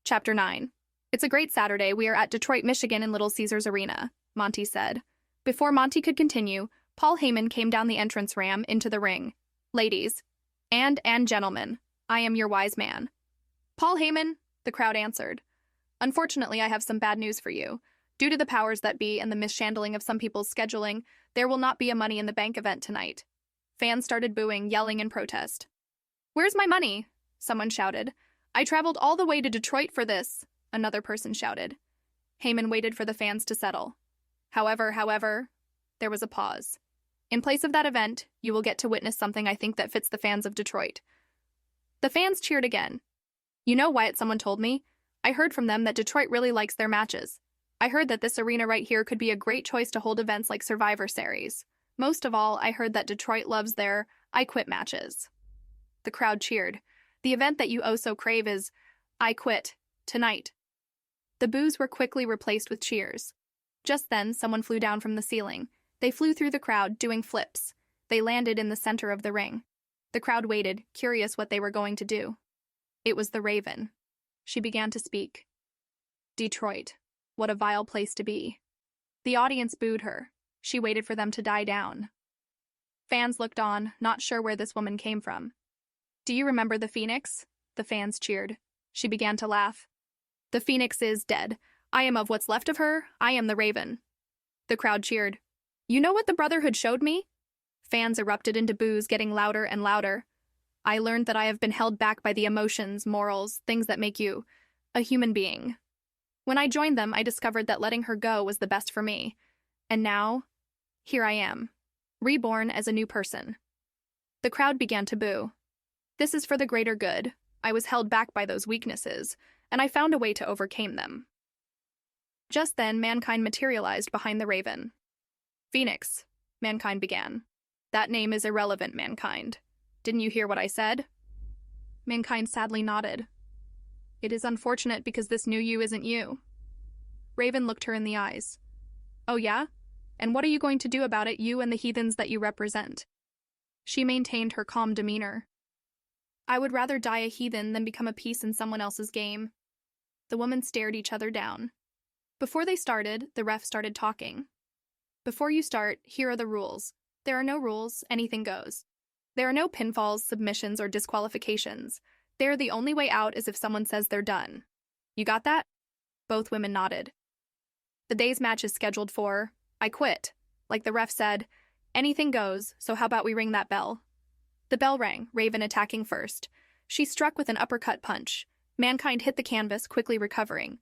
Chapter 9. It's a great Saturday. We are at Detroit, Michigan in Little Caesars Arena, Monty said. Before Monty could continue, Paul Heyman came down the entrance ramp into the ring. Ladies and gentlemen, I am your wise man. Paul Heyman, the crowd answered. Unfortunately, I have some bad news for you. Due to the powers that be and the mishandling of some people's scheduling, there will not be a Money in the Bank event tonight. Fans started booing, yelling in protest. Where's my money? Someone shouted. I traveled all the way to Detroit for this, another person shouted. Heyman waited for the fans to settle. However, there was a pause. In place of that event, you will get to witness something I think that fits the fans of Detroit. The fans cheered again. You know, Wyatt, someone told me. I heard from them that Detroit really likes their matches. I heard that this arena right here could be a great choice to hold events like Survivor Series. Most of all, I heard that Detroit loves their I Quit matches. The crowd cheered. The event that you oh so crave is I Quit, tonight. The boos were quickly replaced with cheers. Just then, someone flew down from the ceiling. They flew through the crowd, doing flips. They landed in the center of the ring. The crowd waited, curious what they were going to do. It was the Raven. She began to speak. Detroit. What a vile place to be. The audience booed her. She waited for them to die down. Fans looked on, not sure where this woman came from. Do you remember the Phoenix? The fans cheered. She began to laugh. The Phoenix is dead. I am of what's left of her. I am the Raven. The crowd cheered. You know what the Brotherhood showed me? Fans erupted into boos, getting louder and louder. I learned that I have been held back by the emotions, morals, things that make you a human being. When I joined them, I discovered that letting her go was the best for me. And now, here I am, reborn as a new person. The crowd began to boo. This is for the greater good. I was held back by those weaknesses, and I found a way to overcome them. Just then, Mankind materialized behind the Raven. Phoenix, Mankind began. That name is irrelevant, Mankind. Didn't you hear what I said? Mankind sadly nodded. It is unfortunate because this new you isn't you. Raven looked her in the eyes. Oh yeah? And what are you going to do about it, you and the heathens that you represent? She maintained her calm demeanor. I would rather die a heathen than become a piece in someone else's game. The women stared each other down. Before they started, the ref started talking. Before you start, here are the rules. There are no rules, anything goes. There are no pinfalls, submissions, or disqualifications. There, the only way out is if someone says they're done. You got that? Both women nodded. The day's match is scheduled for I Quit. Like the ref said, anything goes, so how about we ring that bell? The bell rang, Raven attacking first. She struck with an uppercut punch. Mankind hit the canvas, quickly recovering.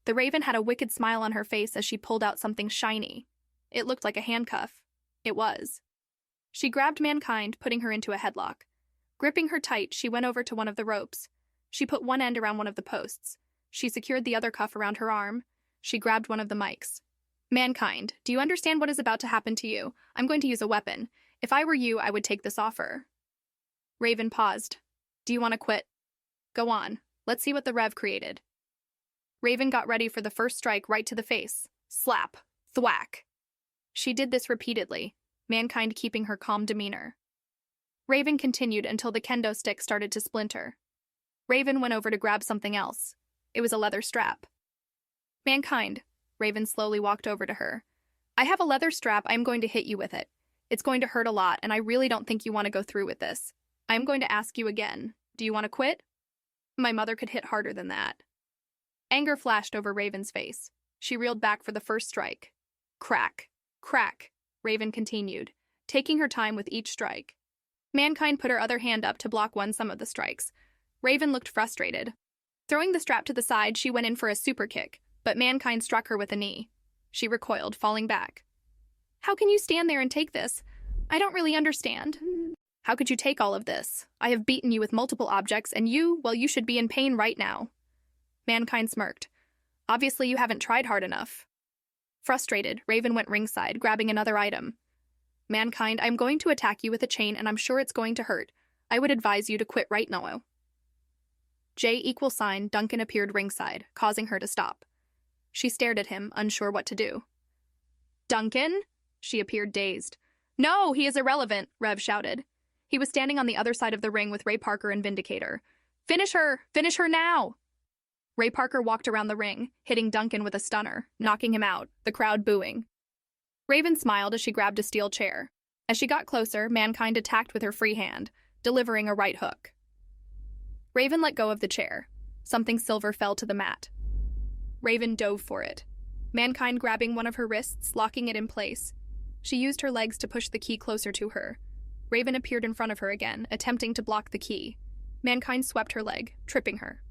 The Raven had a wicked smile on her face as she pulled out something shiny. It looked like a handcuff. It was. She grabbed Mankind, putting her into a headlock. Gripping her tight, she went over to one of the ropes. She put one end around one of the posts. She secured the other cuff around her arm. She grabbed one of the mics. Mankind, do you understand what is about to happen to you? I'm going to use a weapon. If I were you, I would take this offer. Raven paused. Do you want to quit? Go on. Let's see what the Rev created. Raven got ready for the first strike right to the face. Slap. Thwack. She did this repeatedly, Mankind keeping her calm demeanor. Raven continued until the kendo stick started to splinter. Raven went over to grab something else. It was a leather strap. Mankind, Raven slowly walked over to her. I have a leather strap. I'm going to hit you with it. It's going to hurt a lot, and I really don't think you want to go through with this. I'm going to ask you again. Do you want to quit? My mother could hit harder than that. Anger flashed over Raven's face. She reeled back for the first strike. Crack. Crack. Raven continued, taking her time with each strike. Mankind put her other hand up to block some of the strikes. Raven looked frustrated. Throwing the strap to the side, she went in for a super kick, but Mankind struck her with a knee. She recoiled, falling back. How can you stand there and take this? I don't really understand. How could you take all of this? I have beaten you with multiple objects, and you should be in pain right now. Mankind smirked. Obviously, you haven't tried hard enough. Frustrated, Raven went ringside, grabbing another item. Mankind, I'm going to attack you with a chain, and I'm sure it's going to hurt. I would advise you to quit right now. Duncan appeared ringside, causing her to stop. She stared at him, unsure what to do. Duncan? She appeared dazed. No, he is irrelevant, Rev shouted. He was standing on the other side of the ring with Ray Parker and Vindicator. Finish her! Finish her now! Ray Parker walked around the ring, hitting Duncan with a stunner, knocking him out, the crowd booing. Raven smiled as she grabbed a steel chair. As she got closer, Mankind attacked with her free hand, delivering a right hook. Raven let go of the chair. Something silver fell to the mat. Raven dove for it, Mankind grabbing one of her wrists, locking it in place. She used her legs to push the key closer to her. Raven appeared in front of her again, attempting to block the key. Mankind swept her leg, tripping her.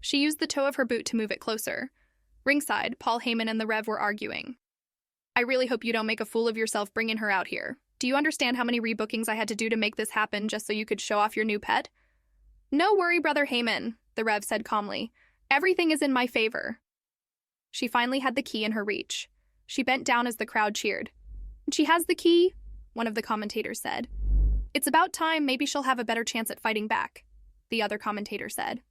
She used the toe of her boot to move it closer. Ringside, Paul Heyman and the Rev were arguing. I really hope you don't make a fool of yourself bringing her out here. Do you understand how many rebookings I had to do to make this happen just so you could show off your new pet? No worry, Brother Heyman, the Rev said calmly. Everything is in my favor. She finally had the key in her reach. She bent down as the crowd cheered. She has the key, one of the commentators said. It's about time, maybe she'll have a better chance at fighting back, the other commentator said.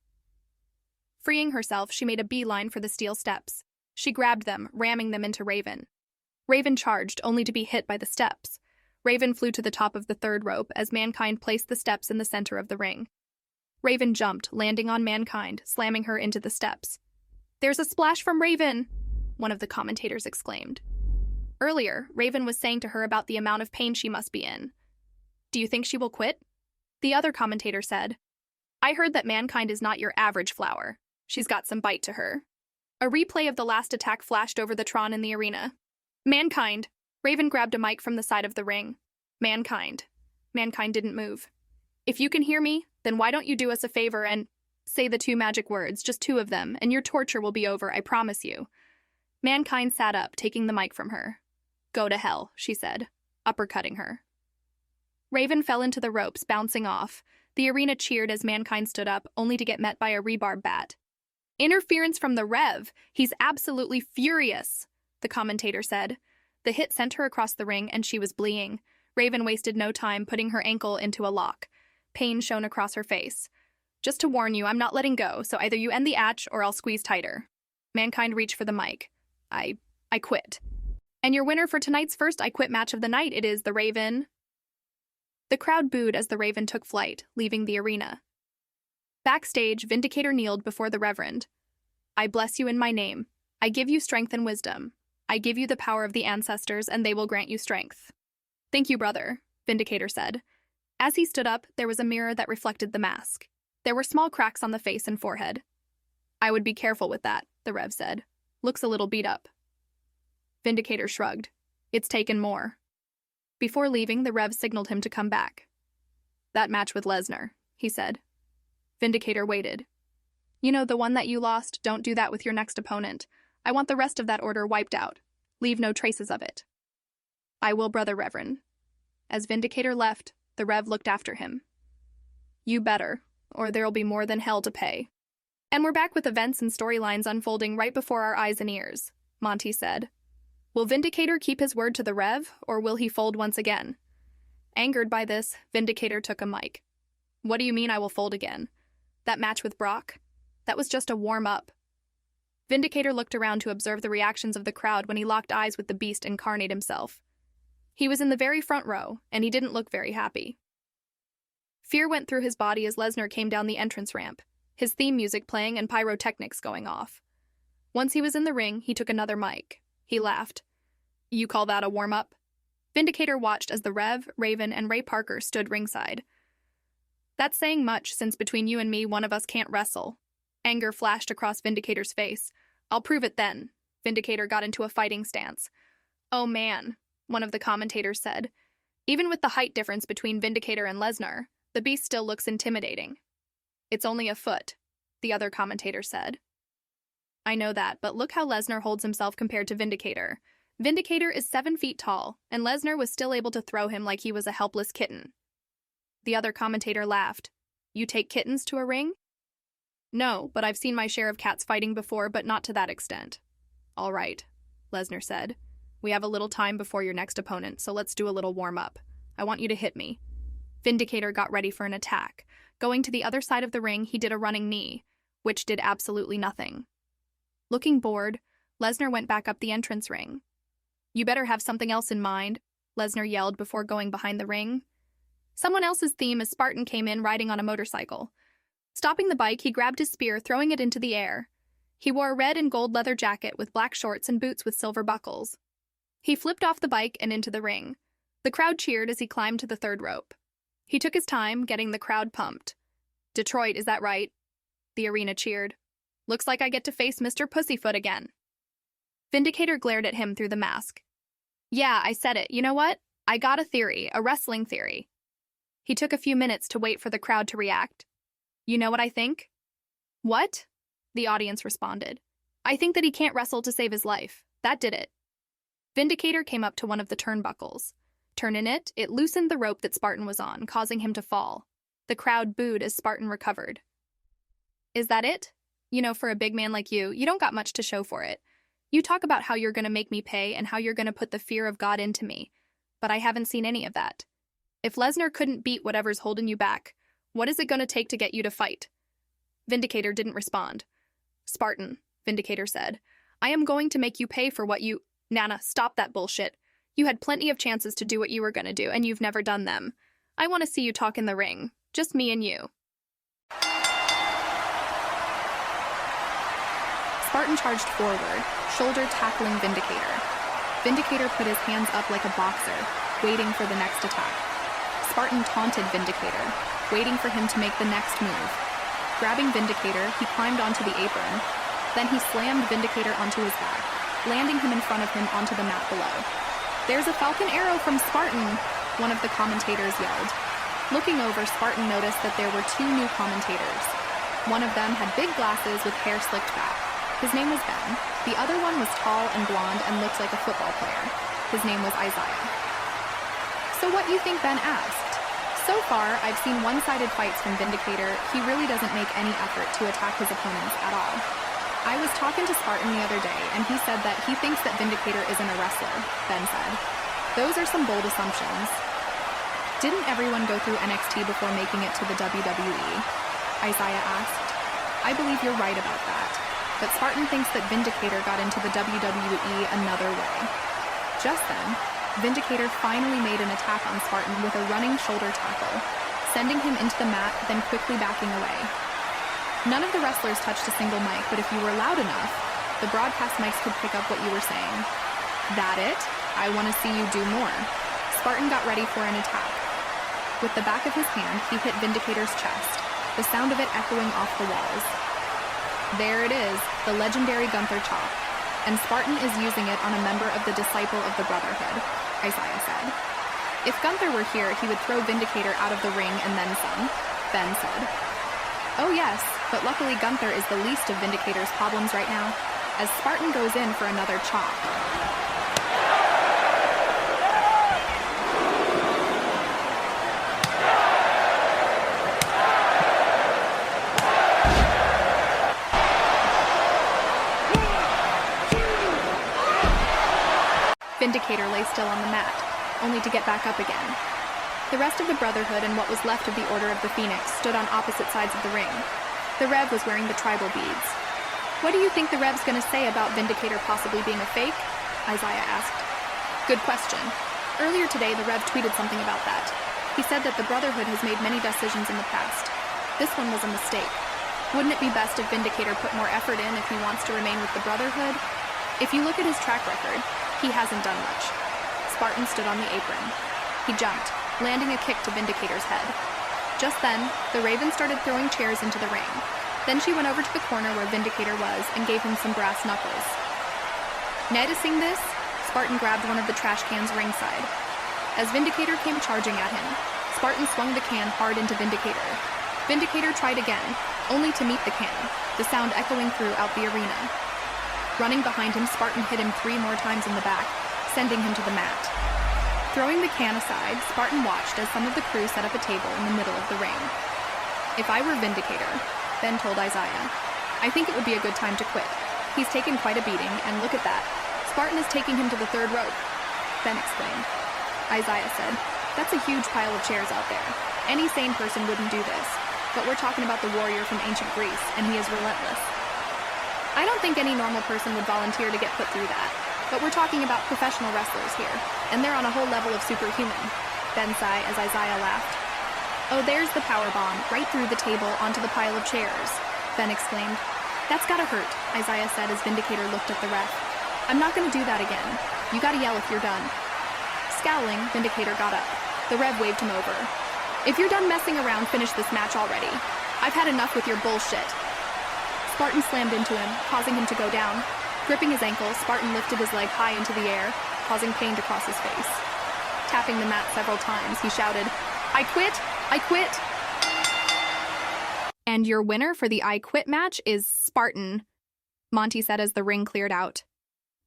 Freeing herself, she made a beeline for the steel steps. She grabbed them, ramming them into Raven. Raven charged, only to be hit by the steps. Raven flew to the top of the third rope as Mankind placed the steps in the center of the ring. Raven jumped, landing on Mankind, slamming her into the steps. There's a splash from Raven, one of the commentators exclaimed. Earlier, Raven was saying to her about the amount of pain she must be in. Do you think she will quit? The other commentator said. I heard that Mankind is not your average flower. She's got some bite to her. A replay of the last attack flashed over the Tron in the arena. Mankind! Raven grabbed a mic from the side of the ring. Mankind. Mankind didn't move. If you can hear me, then why don't you do us a favor and say the two magic words, just two of them, and your torture will be over, I promise you. Mankind sat up, taking the mic from her. Go to hell, she said, uppercutting her. Raven fell into the ropes, bouncing off. The arena cheered as Mankind stood up, only to get met by a rebar bat. Interference from the Rev. He's absolutely furious, the commentator said. The hit sent her across the ring, and she was bleeding. Raven wasted no time, putting her ankle into a lock. Pain shone across her face. Just to warn you, I'm not letting go, so either you end the atch or I'll squeeze tighter. Mankind reached for the mic. I quit. And your winner for tonight's first I Quit match of the night, it is the Raven. The crowd booed as the Raven took flight, leaving the arena. Backstage, Vindicator kneeled before the Reverend. I bless you in my name. I give you strength and wisdom. I give you the power of the ancestors, and they will grant you strength. Thank you, brother, Vindicator said. As he stood up, there was a mirror that reflected the mask. There were small cracks on the face and forehead. I would be careful with that, the Rev said. Looks a little beat up. Vindicator shrugged. It's taken more. Before leaving, the Rev signaled him to come back. That match with Lesnar, he said. Vindicator waited. You know, the one that you lost, don't do that with your next opponent. I want the rest of that order wiped out. Leave no traces of it. I will, Brother Reverend. As Vindicator left, the Rev looked after him. You better, or there'll be more than hell to pay. And we're back with events and storylines unfolding right before our eyes and ears, Monty said. Will Vindicator keep his word to the Rev, or will he fold once again? Angered by this, Vindicator took a mic. What do you mean I will fold again? That match with Brock? That was just a warm-up. Vindicator looked around to observe the reactions of the crowd when he locked eyes with the Beast incarnate himself. He was in the very front row, and he didn't look very happy. Fear went through his body as Lesnar came down the entrance ramp, his theme music playing and pyrotechnics going off. Once he was in the ring, he took another mic. He laughed. You call that a warm-up? Vindicator watched as the Rev, Raven, and Ray Parker stood ringside. That's saying much, since between you and me, one of us can't wrestle. Anger flashed across Vindicator's face. I'll prove it then. Vindicator got into a fighting stance. Oh man, one of the commentators said. Even with the height difference between Vindicator and Lesnar, the Beast still looks intimidating. It's only a foot, the other commentator said. I know that, but look how Lesnar holds himself compared to Vindicator. Vindicator is 7 feet tall, and Lesnar was still able to throw him like he was a helpless kitten. The other commentator laughed. You take kittens to a ring? No, but I've seen my share of cats fighting before, but not to that extent. All right, Lesnar said. We have a little time before your next opponent, so let's do a little warm-up. I want you to hit me. Vindicator got ready for an attack. Going to the other side of the ring, he did a running knee, which did absolutely nothing. Looking bored, Lesnar went back up the entrance ring. You better have something else in mind, Lesnar yelled before going behind the ring. Someone else's theme as Spartan came in riding on a motorcycle. Stopping the bike, he grabbed his spear, throwing it into the air. He wore a red and gold leather jacket with black shorts and boots with silver buckles. He flipped off the bike and into the ring. The crowd cheered as he climbed to the third rope. He took his time, getting the crowd pumped. "Detroit, is that right?" The arena cheered. "Looks like I get to face Mr. Pussyfoot again." Vindicator glared at him through the mask. "Yeah, I said it. You know what? I got a theory, a wrestling theory." He took a few minutes to wait for the crowd to react. "You know what I think?" "What?" The audience responded. "I think that he can't wrestle to save his life. That did it." Vindicator came up to one of the turnbuckles. Turning it loosened the rope that Spartan was on, causing him to fall. The crowd booed as Spartan recovered. "Is that it? You know, for a big man like you don't got much to show for it. You talk about how you're going to make me pay and how you're going to put the fear of God into me, but I haven't seen any of that. If Lesnar couldn't beat whatever's holding you back, what is it going to take to get you to fight?" Vindicator didn't respond. "Spartan," Vindicator said, "I am going to make you pay for what you— Nana, stop that bullshit. You had plenty of chances to do what you were going to do, and you've never done them. I want to see you talk in the ring. Just me and you." Spartan charged forward, shoulder tackling Vindicator. Vindicator put his hands up like a boxer, waiting for the next attack. Spartan taunted Vindicator, waiting for him to make the next move. Grabbing Vindicator, he climbed onto the apron. Then he slammed Vindicator onto his back, landing him in front of him onto the mat below. "There's a falcon arrow from Spartan," one of the commentators yelled. Looking over, Spartan noticed that there were two new commentators. One of them had big glasses with hair slicked back. His name was Ben. The other one was tall and blonde and looked like a football player. His name was Isaiah. "So what you think?" Ben asked. "So far, I've seen one-sided fights from Vindicator. He really doesn't make any effort to attack his opponents at all. I was talking to Spartan the other day, and he said that he thinks that Vindicator isn't a wrestler," Ben said. "Those are some bold assumptions." "Didn't everyone go through NXT before making it to the WWE?" Isaiah asked. "I believe you're right about that, but Spartan thinks that Vindicator got into the WWE another way." Just then, Vindicator finally made an attack on Spartan with a running shoulder tackle, sending him into the mat, then quickly backing away. None of the wrestlers touched a single mic, but if you were loud enough, the broadcast mics could pick up what you were saying. "That it? I want to see you do more." Spartan got ready for an attack. With the back of his hand, he hit Vindicator's chest, the sound of it echoing off the walls. There it is, the legendary Gunther chop, and Spartan is using it on a member of the Disciple of the Brotherhood, Isaiah said. "If Gunther were here, he would throw Vindicator out of the ring and then some," Ben said. "Oh yes, but luckily Gunther is the least of Vindicator's problems right now, as Spartan goes in for another chop." Vindicator lay still on the mat, only to get back up again. The rest of the Brotherhood and what was left of the Order of the Phoenix stood on opposite sides of the ring. The Rev was wearing the tribal beads. "What do you think the Rev's going to say about Vindicator possibly being a fake?" Isaiah asked. "Good question. Earlier today, the Rev tweeted something about that. He said that the Brotherhood has made many decisions in the past. This one was a mistake. Wouldn't it be best if Vindicator put more effort in if he wants to remain with the Brotherhood? If you look at his track record, he hasn't done much." Spartan stood on the apron. He jumped, landing a kick to Vindicator's head. Just then, the Raven started throwing chairs into the ring. Then she went over to the corner where Vindicator was and gave him some brass knuckles. Noticing this, Spartan grabbed one of the trash cans ringside. As Vindicator came charging at him, Spartan swung the can hard into Vindicator. Vindicator tried again, only to meet the can, the sound echoing throughout the arena. Running behind him, Spartan hit him 3 more times in the back, sending him to the mat. Throwing the can aside, Spartan watched as some of the crew set up a table in the middle of the ring. "If I were Vindicator," Ben told Isaiah, "I think it would be a good time to quit. He's taken quite a beating, and look at that. Spartan is taking him to the third rope," Ben explained. Isaiah said, "That's a huge pile of chairs out there. Any sane person wouldn't do this, but we're talking about the warrior from ancient Greece, and he is relentless. I don't think any normal person would volunteer to get put through that, but we're talking about professional wrestlers here, and they're on a whole level of superhuman," Ben sighed as Isaiah laughed. Oh, there's the power bomb, right through the table onto the pile of chairs, Ben exclaimed. That's gotta hurt, Isaiah said as Vindicator looked at the ref. I'm not gonna do that again. You gotta yell if you're done. Scowling, Vindicator got up. The Rev waved him over. If you're done messing around, finish this match already. I've had enough with your bullshit. Spartan slammed into him, causing him to go down. Gripping his ankle, Spartan lifted his leg high into the air, causing pain to cross his face. Tapping the mat several times, he shouted, I quit! I quit! And your winner for the I Quit match is Spartan, Monty said as the ring cleared out.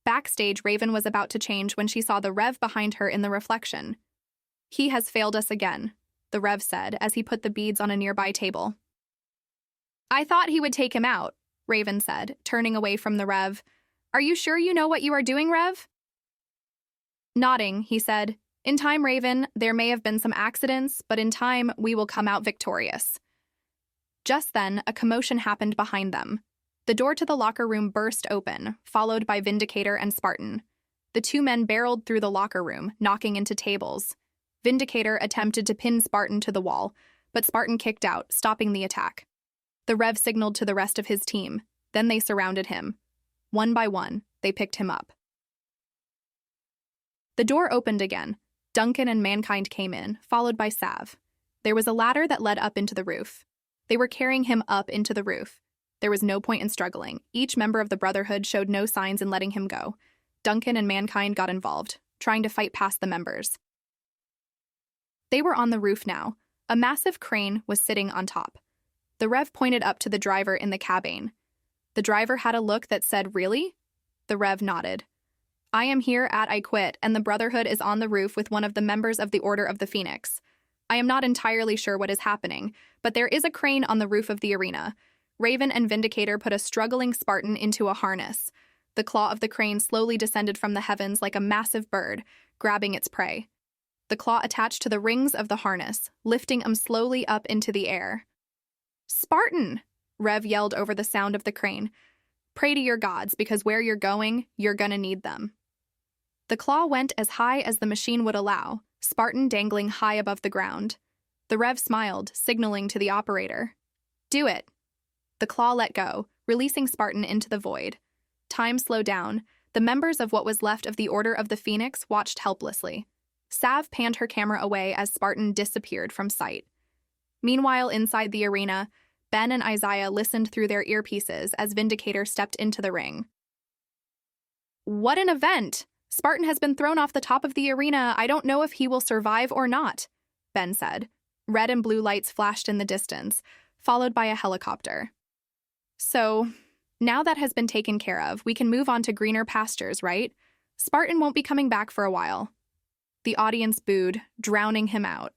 Backstage, Raven was about to change when she saw the Rev behind her in the reflection. He has failed us again, the Rev said as he put the beads on a nearby table. I thought he would take him out, Raven said, turning away from the Rev. Are you sure you know what you are doing, Rev? Nodding, he said, In time, Raven, there may have been some accidents, but in time, we will come out victorious. Just then, a commotion happened behind them. The door to the locker room burst open, followed by Vindicator and Spartan. The two men barreled through the locker room, knocking into tables. Vindicator attempted to pin Spartan to the wall, but Spartan kicked out, stopping the attack. The Rev signaled to the rest of his team. Then they surrounded him. One by one, they picked him up. The door opened again. Duncan and Mankind came in, followed by Sav. There was a ladder that led up into the roof. They were carrying him up into the roof. There was no point in struggling. Each member of the Brotherhood showed no signs in letting him go. Duncan and Mankind got involved, trying to fight past the members. They were on the roof now. A massive crane was sitting on top. The Rev pointed up to the driver in the cabane. The driver had a look that said, Really? The Rev nodded. I am here at I Quit, and the Brotherhood is on the roof with one of the members of the Order of the Phoenix. I am not entirely sure what is happening, but there is a crane on the roof of the arena. Raven and Vindicator put a struggling Spartan into a harness. The claw of the crane slowly descended from the heavens like a massive bird, grabbing its prey. The claw attached to the rings of the harness, lifting him slowly up into the air. Spartan! Rev yelled over the sound of the crane. Pray to your gods, because where you're going, you're gonna need them. The claw went as high as the machine would allow, Spartan dangling high above the ground. The Rev smiled, signaling to the operator. Do it. The claw let go, releasing Spartan into the void. Time slowed down. The members of what was left of the Order of the Phoenix watched helplessly. Sav panned her camera away as Spartan disappeared from sight. Meanwhile, inside the arena, Ben and Isaiah listened through their earpieces as Vindicator stepped into the ring. What an event! Spartan has been thrown off the top of the arena. I don't know if he will survive or not, Ben said. Red and blue lights flashed in the distance, followed by a helicopter. So, now that has been taken care of, we can move on to greener pastures, right? Spartan won't be coming back for a while. The audience booed, drowning him out.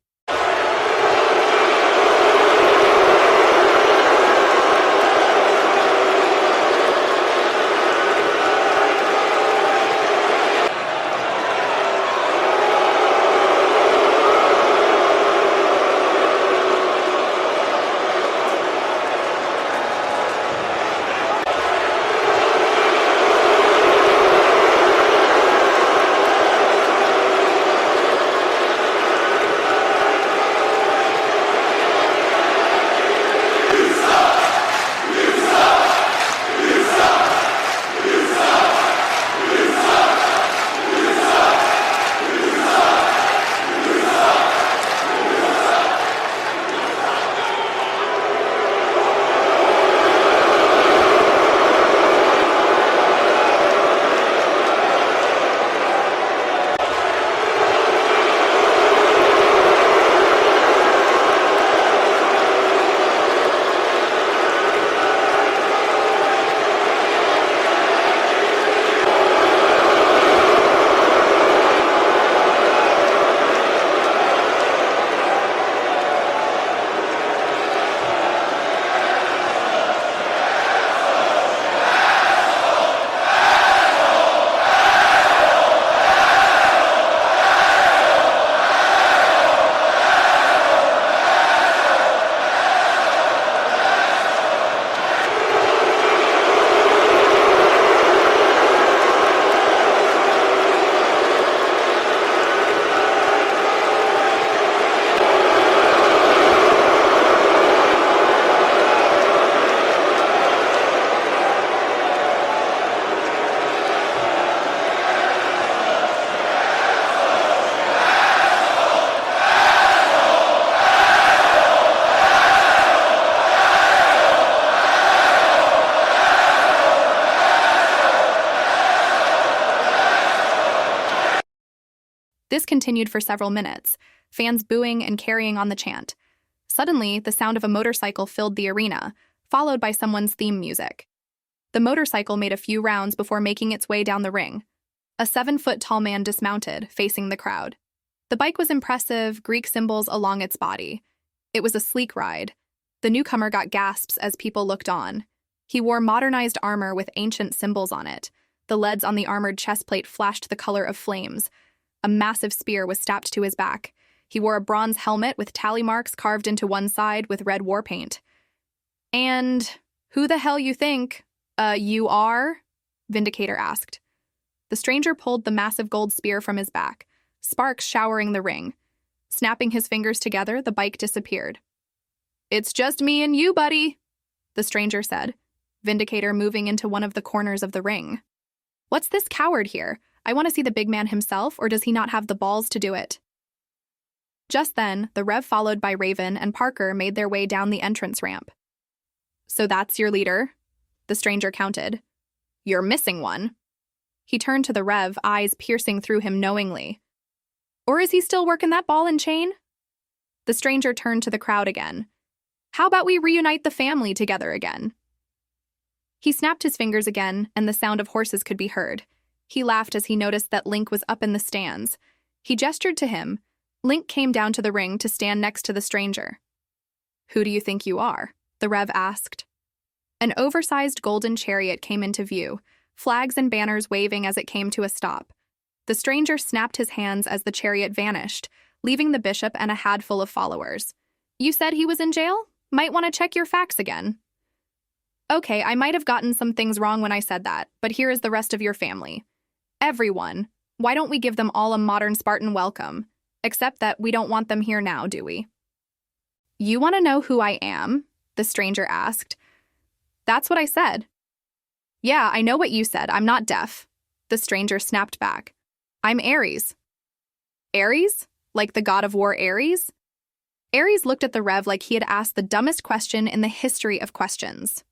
This continued for several minutes, fans booing and carrying on the chant. Suddenly, the sound of a motorcycle filled the arena, followed by someone's theme music. The motorcycle made a few rounds before making its way down the ring. A 7-foot-tall man dismounted, facing the crowd. The bike was impressive, Greek symbols along its body. It was a sleek ride. The newcomer got gasps as people looked on. He wore modernized armor with ancient symbols on it. The leads on the armored chestplate flashed the color of flames. A massive spear was strapped to his back. He wore a bronze helmet with tally marks carved into one side with red war paint. "And who the hell you think, you are?" Vindicator asked. The stranger pulled the massive gold spear from his back, sparks showering the ring. Snapping his fingers together, the bike disappeared. "It's just me and you, buddy," the stranger said, Vindicator moving into one of the corners of the ring. "What's this coward here? I want to see the big man himself, or does he not have the balls to do it?" Just then, the Rev followed by Raven and Parker made their way down the entrance ramp. "So that's your leader?" the stranger counted. "You're missing one." He turned to the Rev, eyes piercing through him knowingly. "Or is he still working that ball and chain?" The stranger turned to the crowd again. "How about we reunite the family together again?" He snapped his fingers again, and the sound of horses could be heard. He laughed as he noticed that Link was up in the stands. He gestured to him. Link came down to the ring to stand next to the stranger. "Who do you think you are?" the Rev asked. An oversized golden chariot came into view, flags and banners waving as it came to a stop. The stranger snapped his hands as the chariot vanished, leaving the bishop and a handful of followers. "You said he was in jail? Might want to check your facts again." "Okay, I might have gotten some things wrong when I said that, but here is the rest of your family. Everyone, why don't we give them all a modern Spartan welcome? Except that we don't want them here now, do we?" "You want to know who I am?" the stranger asked. "That's what I said." "Yeah, I know what you said. I'm not deaf," the stranger snapped back. "I'm Ares." "Ares? Like the god of war Ares?" Ares looked at the Rev like he had asked the dumbest question in the history of questions.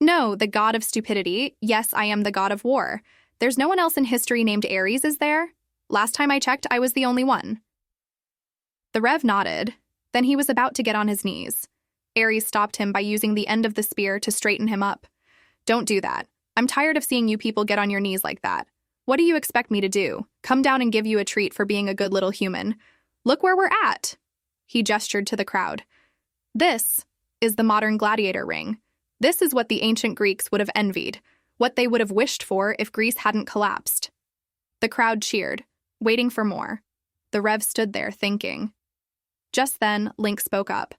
"No, the god of stupidity. Yes, I am the god of war. There's no one else in history named Ares, is there? Last time I checked, I was the only one." The Rev nodded. Then he was about to get on his knees. Ares stopped him by using the end of the spear to straighten him up. "Don't do that. I'm tired of seeing you people get on your knees like that. What do you expect me to do? Come down and give you a treat for being a good little human. Look where we're at." He gestured to the crowd. "This is the modern gladiator ring. This is what the ancient Greeks would have envied, what they would have wished for if Greece hadn't collapsed." The crowd cheered, waiting for more. The Rev stood there, thinking. Just then, Link spoke up.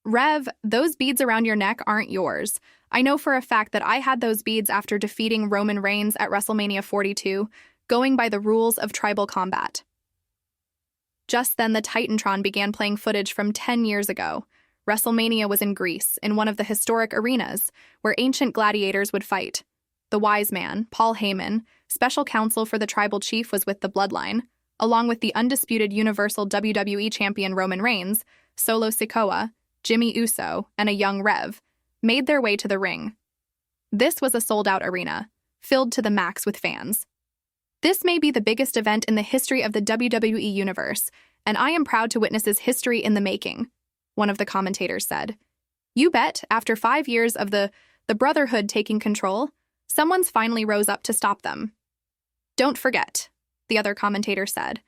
"Rev, those beads around your neck aren't yours. I know for a fact that I had those beads after defeating Roman Reigns at WrestleMania 42, going by the rules of tribal combat." Just then, the Titantron began playing footage from 10 years ago. WrestleMania was in Greece, in one of the historic arenas, where ancient gladiators would fight. The wise man, Paul Heyman, special counsel for the tribal chief, was with the Bloodline, along with the undisputed Universal WWE champion Roman Reigns, Solo Sikoa, Jimmy Uso, and a young Rev, made their way to the ring. This was a sold-out arena, filled to the max with fans. "This may be the biggest event in the history of the WWE Universe, and I am proud to witness its history in the making," one of the commentators said. "You bet, after 5 years of the Brotherhood taking control, someone's finally rose up to stop them." "Don't forget," the other commentator said,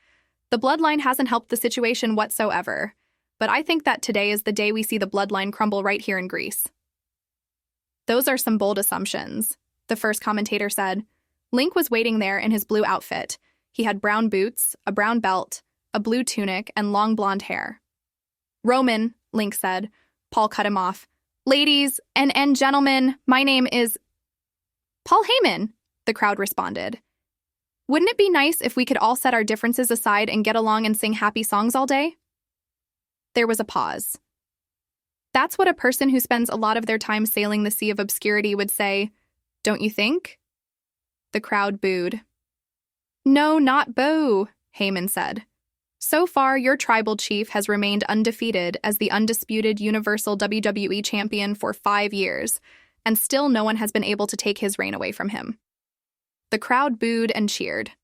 "the Bloodline hasn't helped the situation whatsoever. But I think that today is the day we see the Bloodline crumble right here in Greece." "Those are some bold assumptions," the first commentator said. Link was waiting there in his blue outfit. He had brown boots, a brown belt, a blue tunic, and long blonde hair. "Roman," Link said. Paul cut him off. "Ladies and gentlemen, my name is—" "Paul Heyman," the crowd responded. "Wouldn't it be nice if we could all set our differences aside and get along and sing happy songs all day?" There was a pause. "That's what a person who spends a lot of their time sailing the sea of obscurity would say, don't you think?" The crowd booed. "No, not boo," Heyman said. "So far, your tribal chief has remained undefeated as the undisputed Universal WWE champion for 5 years, and still no one has been able to take his reign away from him." The crowd booed and cheered.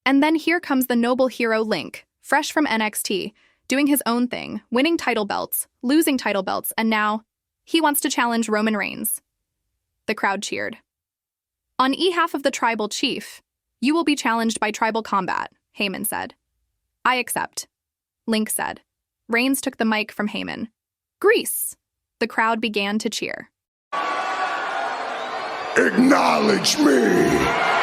And then here comes the noble hero Link, fresh from NXT, doing his own thing, winning title belts, losing title belts, and now he wants to challenge Roman Reigns. The crowd cheered. On behalf of the tribal chief, you will be challenged by tribal combat, Heyman said. I accept, Link said. Reigns took the mic from Heyman. Grease! The crowd began to cheer. Acknowledge me!